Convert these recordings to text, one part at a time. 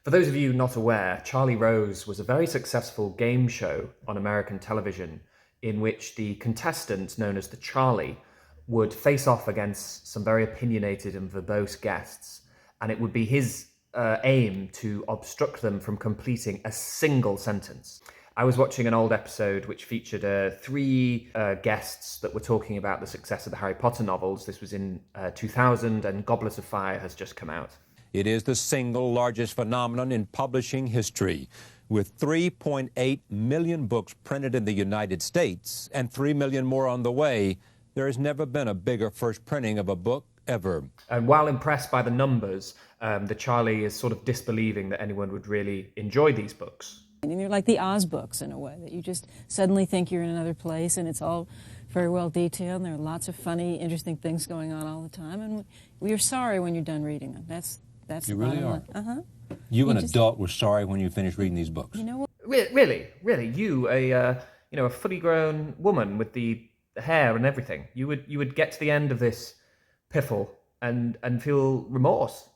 For those of you not aware, Charlie Rose was a very successful game show on American television in which the contestant, known as the Charlie, would face off against some very opinionated and verbose guests, and it would be his aim to obstruct them from completing a single sentence. I was watching an old episode which featured three guests that were talking about the success of the Harry Potter novels. This was in 2000, and Goblet of Fire has just come out. It is the single largest phenomenon in publishing history, with 3.8 million books printed in the United States and 3 million more on the way. There has never been a bigger first printing of a book ever. And while impressed by the numbers, the Charlie is sort of disbelieving that anyone would really enjoy these books. And they're like the Oz books in a way, that you just suddenly think you're in another place, and it's all very well detailed, and there are lots of funny, interesting things going on all the time, and we are sorry when you're done reading them. That's you the really bottom are. line. Uh-huh. You, an adult, were sorry when you finished reading these books. You know what? Really, you, a fully grown woman with the hair and everything, you would get to the end of this piffle and feel remorse.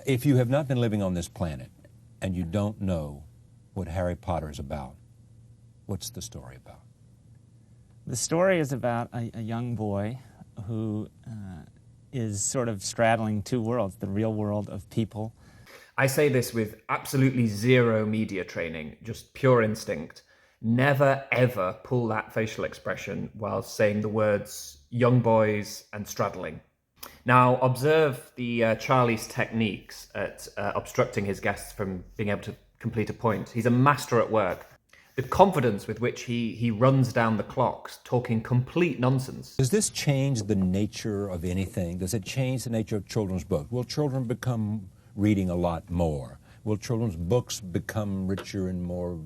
If you have not been living on this planet and you don't know what Harry Potter is about, what's the story about? The story is about a young boy who is sort of straddling two worlds, the real world of people. I say this with absolutely zero media training, just pure instinct. Never, ever pull that facial expression while saying the words young boys and straddling. Now, observe the Charlie's techniques at obstructing his guests from being able to complete a point. He's a master at work. The confidence with which he runs down the clocks, talking complete nonsense. Does this change the nature of anything? Does it change the nature of children's books? Will children become reading a lot more? Will children's books become richer and more,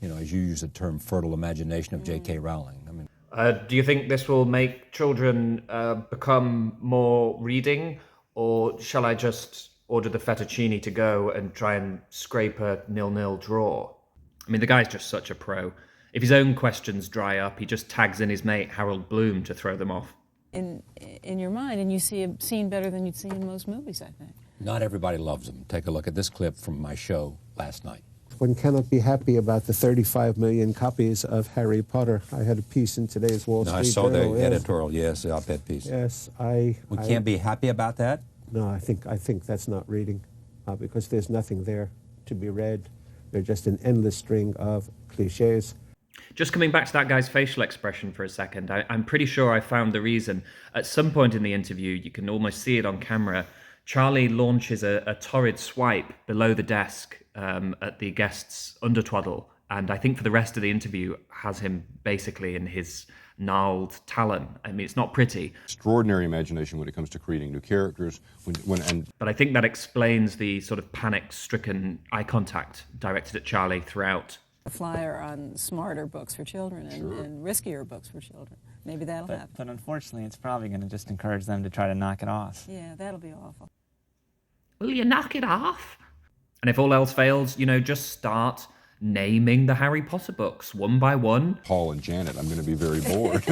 as you use the term, fertile imagination of J.K. Rowling? I mean, do you think this will make children become more reading, or shall I just order the fettuccine to go and try and scrape a 0-0 draw? I mean, the guy's just such a pro. If his own questions dry up, he just tags in his mate Harold Bloom to throw them off. In your mind, and you see a scene better than you'd see in most movies, I think. not everybody loves them. Take a look at this clip from my show last night. One cannot be happy about the 35 million copies of Harry Potter. I had a piece in today's Wall Street I saw Journal. the editorial, yes, the op-ed piece. Yes, We can't be happy about that? No, I think that's not reading, because there's nothing there to be read. They're just an endless string of cliches. Just coming back to that guy's facial expression for a second, I'm pretty sure I found the reason. At some point in the interview, you can almost see it on camera, Charlie launches a torrid swipe below the desk at the guest's undertwaddle, and I think for the rest of the interview has him basically in his gnarled talon. I mean, it's not pretty. Extraordinary imagination when it comes to creating new characters. But I think that explains the sort of panic-stricken eye contact directed at Charlie throughout. A flyer on smarter books for children and riskier books for children. Maybe that'll happen. But unfortunately, it's probably going to just encourage them to try to knock it off. Yeah, that'll be awful. Will you knock it off? And if all else fails, just start naming the Harry Potter books one by one. Paul and Janet, I'm going to be very bored.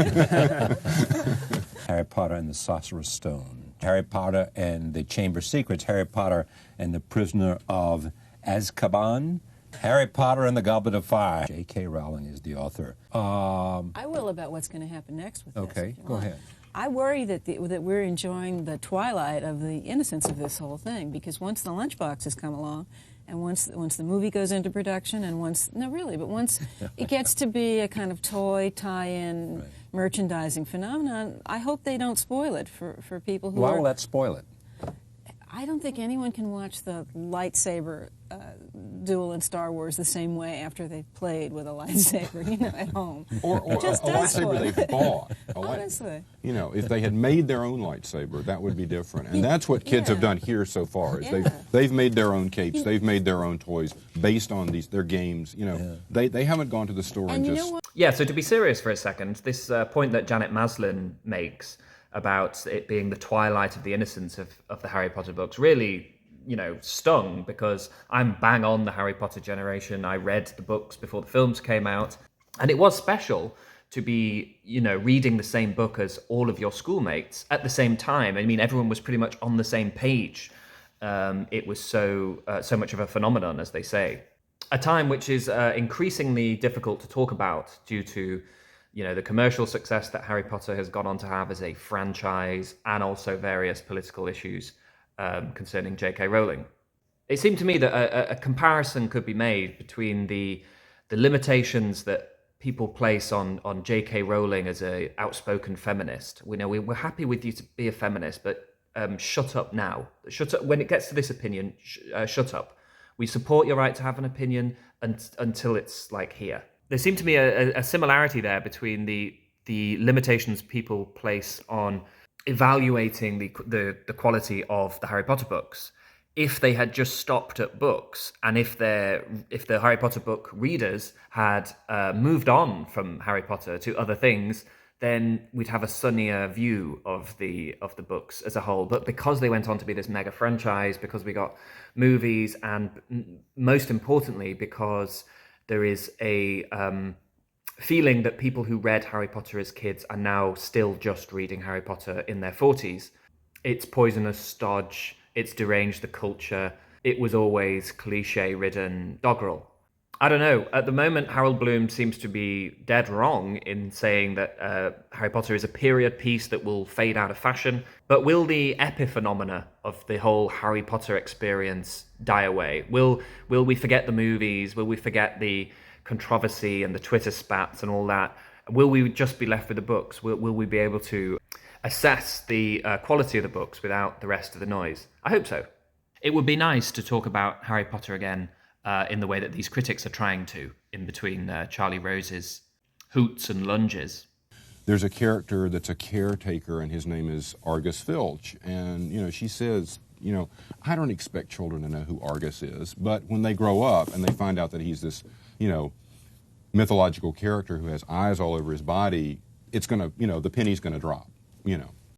Harry Potter and the Sorcerer's Stone, Harry Potter and the Chamber of Secrets, Harry Potter and the Prisoner of Azkaban, Harry Potter and the Goblet of Fire. J.K. Rowling is the author. I will about what's going to happen next with this. Okay, go ahead. I worry that we're enjoying the twilight of the innocence of this whole thing, because once the lunchboxes come along, and once the movie goes into production, and once it gets to be a kind of toy tie-in merchandising phenomenon, I hope they don't spoil it for people who Why will that spoil it? I don't think anyone can watch the lightsaber duel in Star Wars the same way after they've played with a lightsaber, at home. or a lightsaber they bought. Honestly. If they had made their own lightsaber, that would be different. And that's what kids have done here so far. Is they've made their own capes, they've made their own toys based on their games. They haven't gone to the store and just... Yeah, so to be serious for a second, this point that Janet Maslin makes about it being the twilight of the innocence of the Harry Potter books really, stung, because I'm bang on the Harry Potter generation. I read the books before the films came out, and it was special to be, reading the same book as all of your schoolmates at the same time. I mean, everyone was pretty much on the same page it was so much of a phenomenon, as they say. A time which is increasingly difficult to talk about due to, the commercial success that Harry Potter has gone on to have as a franchise, and also various political issues concerning J.K. Rowling. It seemed to me that a comparison could be made between the limitations that people place on J.K. Rowling as a outspoken feminist. We're happy with you to be a feminist, but shut up now. Shut up when it gets to this opinion. Shut up. We support your right to have an opinion until it's like here. There seemed to be a similarity there between the limitations people place on evaluating the quality of the Harry Potter books. If they had just stopped at books, and if the Harry Potter book readers had moved on from Harry Potter to other things, then we'd have a sunnier view of the books as a whole. But because they went on to be this mega franchise, because we got movies, and most importantly, because there is a feeling that people who read Harry Potter as kids are now still just reading Harry Potter in their 40s, it's poisonous stodge, it's deranged the culture, it was always cliche-ridden doggerel. I don't know. At the moment, Harold Bloom seems to be dead wrong in saying that Harry Potter is a period piece that will fade out of fashion. But will the epiphenomena of the whole Harry Potter experience die away? Will we forget the movies? Will we forget the controversy and the Twitter spats and all that? Will we just be left with the books? Will we be able to assess the quality of the books without the rest of the noise? I hope so. It would be nice to talk about Harry Potter again in the way that these critics are trying to, in between Charlie Rose's hoots and lunges. There's a character that's a caretaker, and his name is Argus Filch. And, she says, I don't expect children to know who Argus is, but when they grow up and they find out that he's this, mythological character who has eyes all over his body, it's going to, the penny's going to drop,